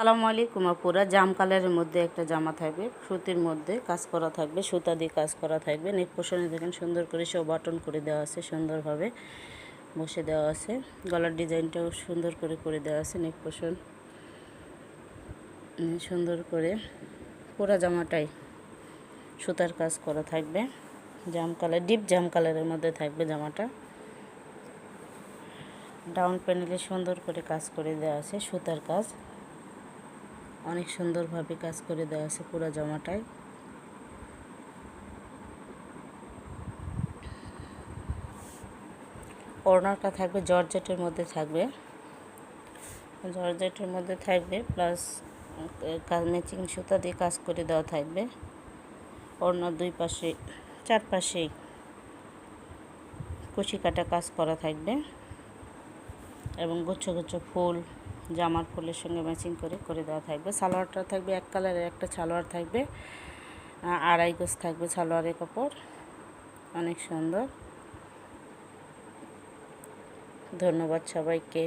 সালামু আলাইকুম আপুরা। জাম কালারের মধ্যে একটা জামা থাকবে, সুতির মধ্যে কাজ করা থাকবে, সুতা দিয়ে কাজ করা থাকবে। নেক পোষণে দেখেন সুন্দর করে সব বাটন করে দেওয়া আছে, সুন্দরভাবে বসে দেওয়া আছে। গলার ডিজাইনটাও সুন্দর করে দেওয়া আছে। নেক পোষণ সুন্দর করে পুরা জামাটাই সুতার কাজ করা থাকবে। জাম কালার, ডিপ জাম কালারের মধ্যে থাকবে জামাটা। ডাউন প্যানেলে সুন্দর করে কাজ করে দেওয়া আছে, সুতার কাজ অনেক সুন্দরভাবে কাজ করে দেওয়া আছে পুরো জামাটায়। ওড়নাটা থাকবে জর্জেটের মধ্যে থাকবে, প্লাস ম্যাচিং সুতা দিয়ে কাজ করে দেওয়া থাকবে। ওড়নার দুই পাশে চারপাশেই কুচি কাটা কাজ করা থাকবে এবং গুচ্ছ গুচ্ছ ফুল জামার ফুলের সঙ্গে ম্যাচিং করে দেওয়া থাকবে। সালোয়ারটা থাকবে এক কালারের, একটা সালোয়ার থাকবে, আড়াই গজ থাকবে সালোয়ারের কাপড়, অনেক সুন্দর। ধন্যবাদ সবাইকে।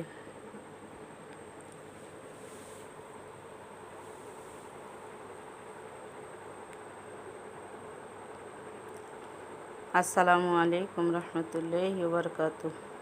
আসসালামু আলাইকুম রহমতুল্লাহি ওয়া বারাকাতুহু।